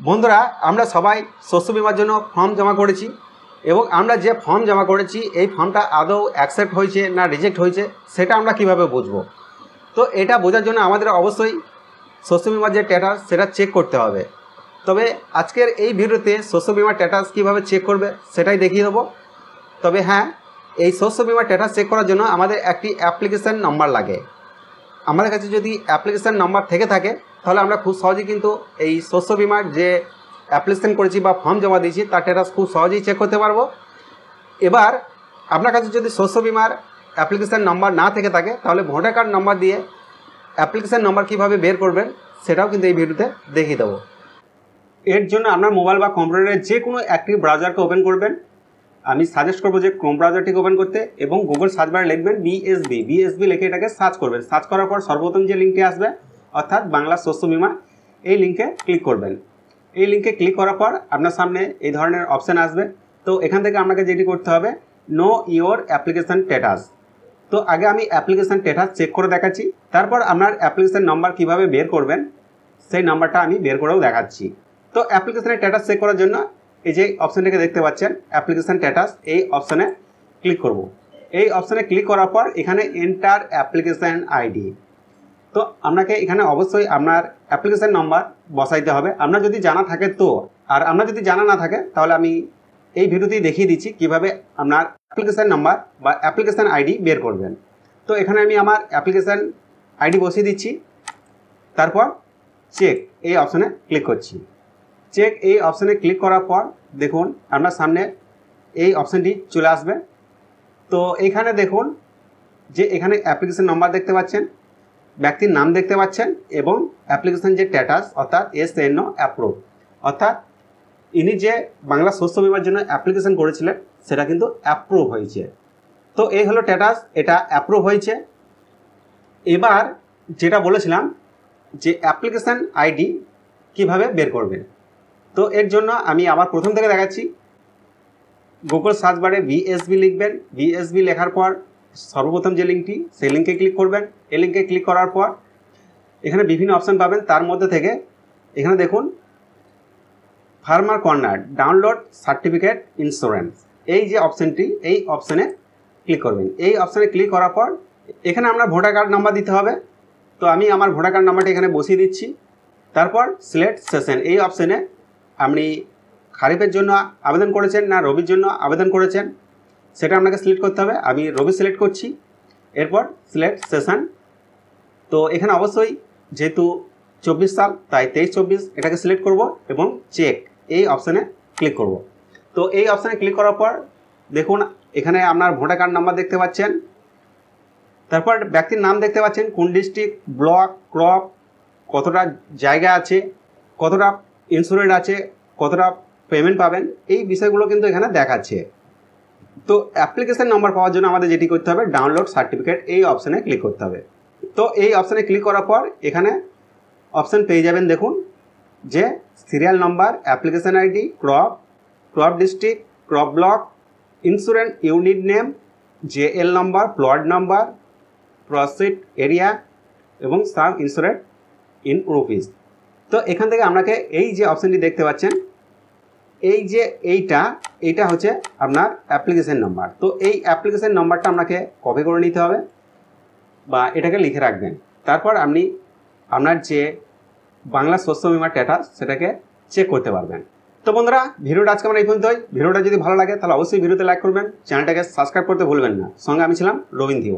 বন্ধুরা আমরা সবাই শস্য বীমার জন্য ফর্ম জমা করেছি এবং আমরা যে ফর্ম জমা করেছি এই ফর্মটা আদৌ অ্যাকসেপ্ট হয়েছে না রিজেক্ট হয়েছে সেটা আমরা কিভাবে বুঝবো। তো এটা বোঝার জন্য আমাদের অবশ্যই শস্য বীমার যে স্ট্যাটাস সেটা চেক করতে হবে। তবে আজকের এই ভিডিওতে শস্য বীমার স্ট্যাটাস কীভাবে চেক করবে সেটাই দেখিয়ে দেবো। তবে হ্যাঁ, এই শস্য বীমার স্ট্যাটাস চেক করার জন্য আমাদের একটি অ্যাপ্লিকেশান নাম্বার লাগে। আমাদের কাছে যদি অ্যাপ্লিকেশান নাম্বার থেকে থাকে তাহলে আমরা খুব সহজেই কিন্তু এই শস্য বীমার যে অ্যাপ্লিকেশান করেছি বা ফর্ম জমা দিয়েছি তার স্ট্যাটাস খুব সহজেই চেক করতে পারবো। এবার আপনার কাছে যদি শস্য বীমার অ্যাপ্লিকেশান নাম্বার না থেকে থাকে তাহলে ভোটার কার্ড নাম্বার দিয়ে অ্যাপ্লিকেশান নাম্বার কীভাবে বের করবেন সেটাও কিন্তু এই ভিডিওতে দেখিয়ে দেবো। এর জন্য আপনার মোবাইল বা কম্পিউটারের যে কোনো একটি ব্রাউজারকে ওপেন করবেন। আমি সাজেস্ট করবো যে ক্রোম ব্রাউজারটিকে ওপেন করতে এবং গুগল সার্চ বারে লিখবেন বিএসবি লিখে এটাকে সার্চ করবেন। সার্চ করার পর সর্বপ্রথম যে লিঙ্কটি আসবে অর্থাৎ বাংলা শস্য বীমা, এই লিঙ্কে ক্লিক করবেন। এই লিঙ্কে ক্লিক করার পর আপনার সামনে এই ধরনের অপশান আসবে। তো এখান থেকে আপনাকে যেটি করতে হবে নো ইওর অ্যাপ্লিকেশান স্ট্যাটাস। তো আগে আমি অ্যাপ্লিকেশান স্ট্যাটাস চেক করে দেখাচ্ছি, তারপর আপনার অ্যাপ্লিকেশান নাম্বার কীভাবে বের করবেন সেই নাম্বারটা আমি বের করেও দেখাচ্ছি। তো অ্যাপ্লিকেশানের স্ট্যাটাস চেক করার জন্য এই যে অপশানটাকে দেখতে পাচ্ছেন অ্যাপ্লিকেশান স্ট্যাটাস, এই অপশানে ক্লিক করব। এই অপশানে ক্লিক করার পর এখানে এন্টার অ্যাপ্লিকেশান আইডি। তো আপনাকে এখানে অবশ্যই আপনার অ্যাপ্লিকেশান নাম্বার বসাইতে হবে। আপনার যদি জানা থাকে তো, আর আপনার যদি জানা না থাকে তাহলে আমি এই ভিডিওতেই দেখিয়ে দিচ্ছি কিভাবে আপনার অ্যাপ্লিকেশান নাম্বার বা অ্যাপ্লিকেশান আইডি বের করবেন। তো এখানে আমি আমার অ্যাপ্লিকেশান আইডি বসিয়ে দিচ্ছি, তারপর চেক এই অপশানে ক্লিক করছি। চেক এই অপশানে ক্লিক করার পর দেখুন আপনার সামনে এই অপশানটি চলে আসবে। তো এইখানে দেখুন যে এখানে অ্যাপ্লিকেশান নাম্বার দেখতে পাচ্ছেন, ব্যক্তির নাম দেখতে পাচ্ছেন এবং অ্যাপ্লিকেশান যে স্ট্যাটাস অর্থাৎ SNO অ্যাপ্রুভ, অর্থাৎ ইনি যে বাংলা শস্য বীমার জন্য অ্যাপ্লিকেশান করেছিলেন সেটা কিন্তু অ্যাপ্রুভ হয়েছে। তো এই হলো স্ট্যাটাস, এটা অ্যাপ্রুভ হয়েছে। এবার যেটা বলেছিলাম যে অ্যাপ্লিকেশান আইডি কিভাবে বের করবেন, তো এর জন্য আমি আবার প্রথম থেকে দেখাচ্ছি। গুগল সার্চ বারে বিএসবি লিখবেন। বিএসবি লেখার পর সর্বপ্রথম যে লিঙ্কটি সেই লিঙ্কে ক্লিক করবেন। এই লিঙ্কে ক্লিক করার পর এখানে বিভিন্ন অপশান পাবেন, তার মধ্যে থেকে এখানে দেখুন farmer corner download certificate insurance, এই যে অপশানটি এই অপশানে ক্লিক করবেন। এই অপশানে ক্লিক করার পর এখানে আপনার ভোটার কার্ড নাম্বার দিতে হবে। তো আমি আমার ভোটার কার্ড নাম্বারটি এখানে বসিয়ে দিচ্ছি। তারপর সিলেক্ট সেশন, এই অপশানে আপনি খারিফের জন্য আবেদন করেছেন না রবির জন্য আবেদন করেছেন সেটা আপনাকে সিলেক্ট করতে হবে। আমি রবি সিলেক্ট করছি। এরপর সিলেক্ট সেশন। তো এখানে অবশ্যই যেহেতু 24 সাল তাই 23-24 এটাকে সিলেক্ট করব এবং চেক এই অপশানে ক্লিক করব। তো এই অপশানে ক্লিক করার পর দেখুন এখানে আপনার ভোটার কার্ড নাম্বার দেখতে পাচ্ছেন, তারপর ব্যক্তির নাম দেখতে পাচ্ছেন, কোন ডিস্ট্রিক্ট, ব্লক, ক্রপ, কতটা জায়গা আছে, কতটা ইন্স্যুরেন্স আছে, কতটা পেমেন্ট পাবেন, এই বিষয়গুলো কিন্তু এখানে দেখাচ্ছে। তো অ্যাপ্লিকেশান নাম্বার পাওয়ার জন্য আমাদের যেটি করতে হবে ডাউনলোড সার্টিফিকেট, এই অপশানে ক্লিক করতে হবে। তো এই অপশানে ক্লিক করার পর এখানে অপশান পেয়ে যাবেন দেখুন যে serial number, application ID, crop district, crop block, insurance unit name, JL number, plot number, proceed area এবং সাম ইন্স্যুরেন্স ইন রুপিস। তো এখান থেকে আপনাকে এই যে অপশানটি দেখতে পাচ্ছেন এই যে এইটা হচ্ছে আপনার অ্যাপ্লিকেশান নাম্বার। তো এই অ্যাপ্লিকেশান নাম্বারটা আপনাকে কপি করে নিতে হবে বা এটাকে লিখে রাখবেন। তারপর আপনি আপনার যে বাংলা শস্য বীমার স্ট্যাটাস সেটাকে চেক করতে পারবেন। তো বন্ধুরা ভিডিওটা আজকে আমরা এই পর্যন্তই। ভিডিওটা যদি ভালো লাগে তাহলে অবশ্যই ভিডিওতে লাইক করবেন, চ্যানেলটাকে সাবস্ক্রাইব করতে ভুলবেন না। সঙ্গে আমি ছিলাম রবীন্দ্র।